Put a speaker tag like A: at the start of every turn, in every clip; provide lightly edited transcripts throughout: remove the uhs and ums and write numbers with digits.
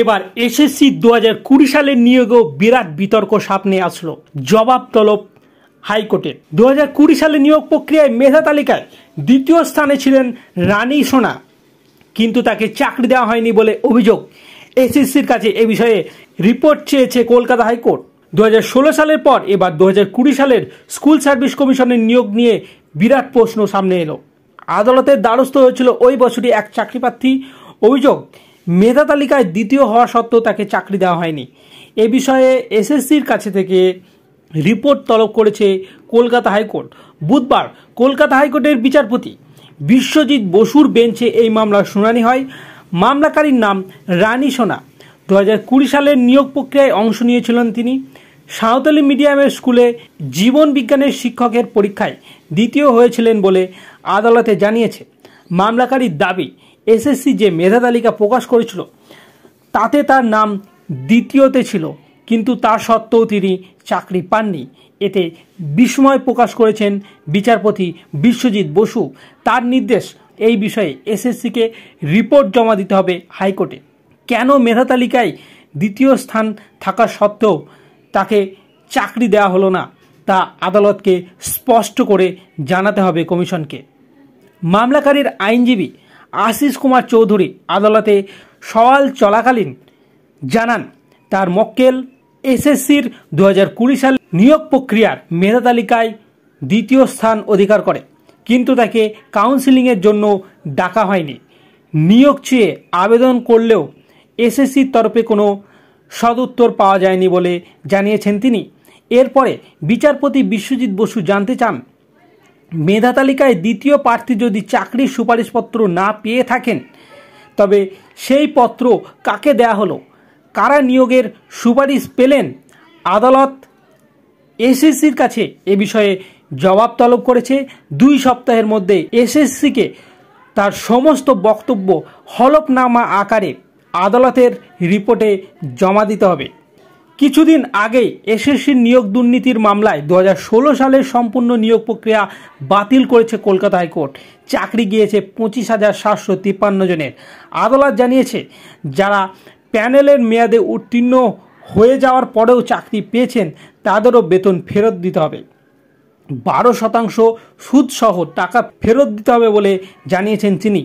A: এবার এসএসসি 2020 সালের নিয়োগেও বিরাট বিতর্ক সামনে আসলো, জবাব তলব হাইকোর্টের। 2020 সালে নিয়োগ প্রক্রিয়ায় মেধা তালিকায় দ্বিতীয় স্থানে ছিলেন রানী সোনা, কিন্তু তাকে চাকরি দেওয়া হয়নি বলে অভিযোগ। এসএসসির কাছে এ বিষয়ে রিপোর্ট চেয়েছে কলকাতা হাইকোর্ট। 2016 সালের পর এবার 2020 সালের স্কুল সার্ভিস কমিশনের নিয়োগ নিয়ে বিরাট প্রশ্ন সামনে এলো। আদালতের দ্বারস্থ হয়েছিল ওই বছরই এক চাকরিপ্রার্থী। অভিযোগ, মেধা তালিকায় দ্বিতীয় হওয়া সত্ত্বেও তাকে চাকরি দেওয়া হয়নি। এ বিষয়ে এসএসসির কাছে থেকে রিপোর্ট তলব করেছে কলকাতা হাইকোর্ট। বুধবার কলকাতা হাইকোর্টের বিচারপতি বিশ্বজিৎ বসুর বেঞ্চে এই মামলার শুনানি হয়। মামলাকারীর নাম রানী সোনা। 2020 সালের নিয়োগ প্রক্রিয়ায় অংশ নিয়েছিলেন তিনি। সাঁওতালি মিডিয়ামের স্কুলে জীবন বিজ্ঞানের শিক্ষকের পরীক্ষায় দ্বিতীয় হয়েছিলেন বলে আদালতে জানিয়েছে। মামলাকারীর দাবি, এসএসসি যে মেধা তালিকা প্রকাশ করেছিল তাতে তার নাম দ্বিতীয়তে ছিল, কিন্তু তা সত্ত্বেও তিনি চাকরি পাননি। এতে বিস্ময় প্রকাশ করেছেন বিচারপতি বিশ্বজিৎ বসু। তার নির্দেশ, এই বিষয়ে এসএসসিকে রিপোর্ট জমা দিতে হবে হাইকোর্টে। কেন মেধা তালিকায় দ্বিতীয় স্থান থাকা সত্ত্বেও তাকে চাকরি দেওয়া হলো না, তা আদালতকে স্পষ্ট করে জানাতে হবে কমিশনকে। মামলাকারীর আইনজীবী আশিস কুমার চৌধুরী আদালতে সওয়াল চলাকালীন জানান, তার মক্কেল এসএসসির 2020 সাল নিয়োগ প্রক্রিয়ার মেধা তালিকায় দ্বিতীয় স্থান অধিকার করে, কিন্তু তাকে কাউন্সিলিংয়ের জন্য ডাকা হয়নি। নিয়োগ চেয়ে আবেদন করলেও এসএসসির তরফে কোনো সদুত্তর পাওয়া যায়নি বলে জানিয়েছেন তিনি। এরপরে বিচারপতি বিশ্বজিৎ বসু জানতে চান, মেধা তালিকায় দ্বিতীয় প্রার্থী যদি চাকরির সুপারিশপত্র না পেয়ে থাকেন, তবে সেই পত্র কাকে দেয়া হলো, কারা নিয়োগের সুপারিশ পেলেন? আদালত এসএসসির কাছে এ বিষয়ে জবাব তলব করেছে। 2 সপ্তাহের মধ্যে এসএসসিকে তার সমস্ত বক্তব্য হলফনামা আকারে আদালতের রিপোর্টে জমা দিতে হবে। কিছুদিন আগেই এসএসসির নিয়োগ দুর্নীতির মামলায় 2016 সালের সম্পূর্ণ নিয়োগ প্রক্রিয়া বাতিল করেছে কলকাতা হাইকোর্ট। চাকরি গিয়েছে 25,753 জনের। আদালত জানিয়েছে, যারা প্যানেলের মেয়াদে উত্তীর্ণ হয়ে যাওয়ার পরেও চাকরি পেয়েছেন তাদেরও বেতন ফেরত দিতে হবে। 12% সুদসহ টাকা ফেরত দিতে হবে বলে জানিয়েছেন তিনি।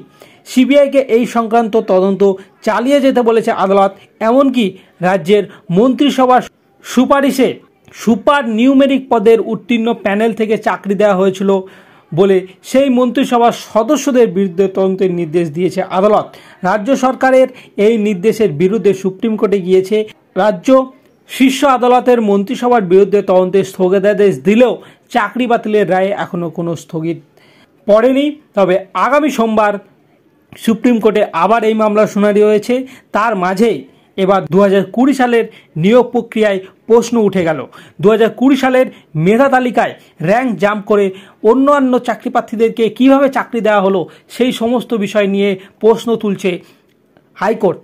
A: সিবিআইকে এই সংক্রান্ত তদন্ত চালিয়ে যেতে বলেছে আদালত। এমনকি রাজ্যের মন্ত্রিসভার সুপারিশে সুপার নিউমেরিক পদের উত্তীর্ণ প্যানেল থেকে চাকরি দেওয়া হয়েছিল বলে সেই মন্ত্রিসভার সদস্যদের বিরুদ্ধে তদন্তের নির্দেশ দিয়েছে আদালত। রাজ্য সরকারের এই নির্দেশের বিরুদ্ধে সুপ্রিম কোর্টে গিয়েছে। রাজ্য শীর্ষ আদালতের মন্ত্রিসভার বিরুদ্ধে তদন্তের স্থগিতাদেশ দিলেও চাকরি বাতিলের রায়ে এখনও কোনো স্থগিত পড়েনি। তবে আগামী সোমবার সুপ্রিম কোর্টে আবার এই মামলার শুনানি হয়েছে। তার মাঝেই এবার 2020 সালের নিয়োগ প্রক্রিয়ায় প্রশ্ন উঠে গেল। 2020 সালের মেধা তালিকায় র্যাঙ্ক জাম্প করে অন্যান্য চাকরিপ্রার্থীদেরকে কীভাবে চাকরি দেওয়া হলো, সেই সমস্ত বিষয় নিয়ে প্রশ্ন তুলছে হাইকোর্ট।